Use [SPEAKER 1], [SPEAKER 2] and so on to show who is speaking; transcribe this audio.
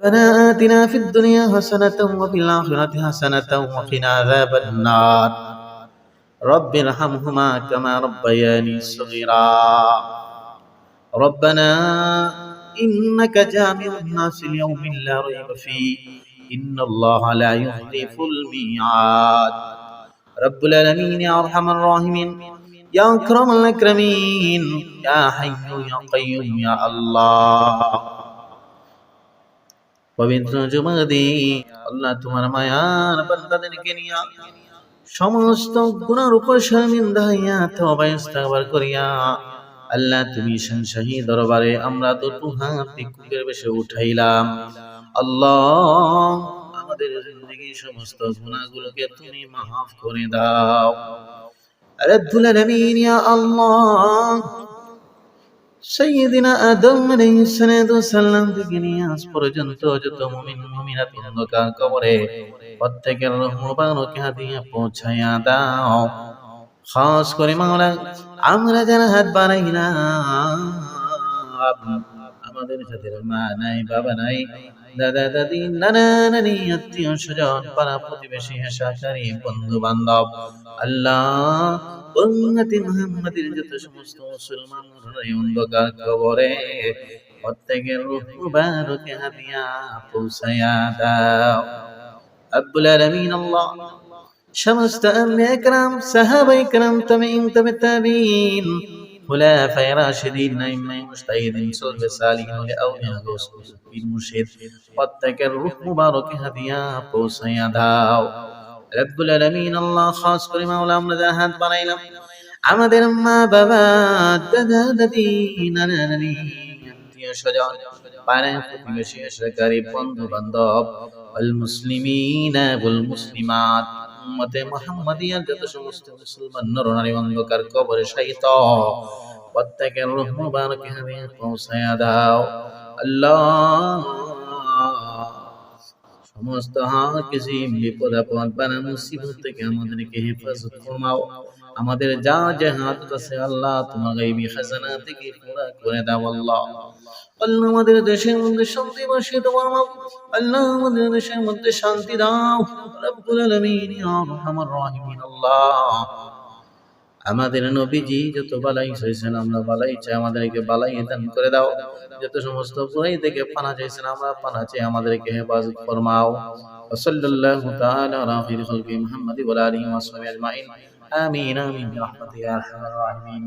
[SPEAKER 1] ربنا آتنا في الدنيا حسنة وفي الآخرة حسنة وقنا عذاب النار رب ارحمهما كما ربياني صغيرا ربنا إنك جامع الناس ليوم لا ريب فيه إن الله لا يخلف الميعاد رب العالمين يا أرحم الراحمين يا أكرم الأكرمين يا حي يا قيوم يا الله পবিত্র জুমার দিন আল্লাহ তোমার মায়ার বান্দাদেরকে নিয়া সমস্ত গুনার উপর শর্মিন্দা হইয়া তওবা ইস্তিগফার করিয়া আল্লাহ তুমি শাহী দরবারে আমরা দুটো হাত ভিক্ষুকের বেশে উঠাইলাম আল্লাহ আমাদের জিন্দেগীর সমস্ত গুনাহগুলোকে তুমি মাফ করে দাও রব্বুল আলামিন ইয়া আল্লাহ সাইয়্যিদিনা আদম আলাইহিস সালাতু সালাম থেকে নিয়ে আজ পর্যন্ত যত মুমিন মুমিনাত অন্ধকার কবরে প্রত্যেকের রূহ মুবারকে হাদিয়া পৌঁছায়া দাও খাস করে মাওলা আমরা যারা হাত বাড়াইলাম আমাদের সাথে মা নাই বাবা নাই দাদা দাদি নানা নানি আত্মীয় স্বজন পাড়া প্রতিবেশী সহকারী বন্ধু বান্ধব আল্লাহ উম্মতি মুহাম্মাদের যত সমস্ত মুসলমান অন্ধকার কবরে প্রত্যেকের রূহ মুবারকে হাদিয়া পৌঁছায়া দাও রব্বুল আলামিন আল্লাহ সমস্ত আম্বিয়া کرام সাহাবায়ে کرام তবে তাবিঈন খুলাফায়ে রাশিদিন আইম্মায়ে মুজতাহিদিন সুলবে সালিহিন ওয়া আউলিয়া পীর মুর্শিদ প্রত্যেকের রূহ মুবারকে হাদিয়া পৌঁছায়া দাও রব্বুল আলামিন আল্লাহ খাস করে মাওলা আমরা যারা হাত বাড়াইলাম আমাদের মা বাবা দাদা দাদি নানা নানি আত্মীয় স্বজন পাড়া প্রতিবেশী সহকারী বন্ধু বান্ধব আল মুসলিমিনা ওয়াল মুসলিমাত উম্মতে মুহাম্মাদিয়ার যত সমস্ত মুসলমান নরনারী অন্ধকার কবরে শায়িত প্রত্যেকের রূহ মুবারকে হাদিয়া পৌঁছায়া দাও আল্লাহ সমস্ত কিছু বিপদ আপদ বানা মুসিবত থেকে আমাদেরকে হেফাজত ফরমাও আমাদের যা যে হাত আছে আল্লাহ তোমার গায়বী খাজানা থেকে পুরা করে দাও আল্লাহ আল্লাহ আমাদের দেশের মধ্যে শান্তি বর্ষিত ফরমাও আল্লাহ আমাদের দেশের মধ্যে শান্তি দাও রব্বুল আলামিন ইয়া আরহামার রাহিমিন আল্লাহ আমাদের নবীজি যত বালাই চাইছেন আমরা বালাই চাই আমাদেরকে বালাই দান করে দাও যত সমস্ত বুরাই থেকে পানা চাইছেন আমরা পানা চাই আমাদেরকে হেফাজত ফরমাও সাল্লাল্লাহু তাআলা আলা খাইরি খালকি মুহাম্মাদি ওয়া আলিহি ওয়া সাহবিহি আজমাইন আমিন আমিন বিরহমাতিকা ইয়া আরহামার রাহিমিন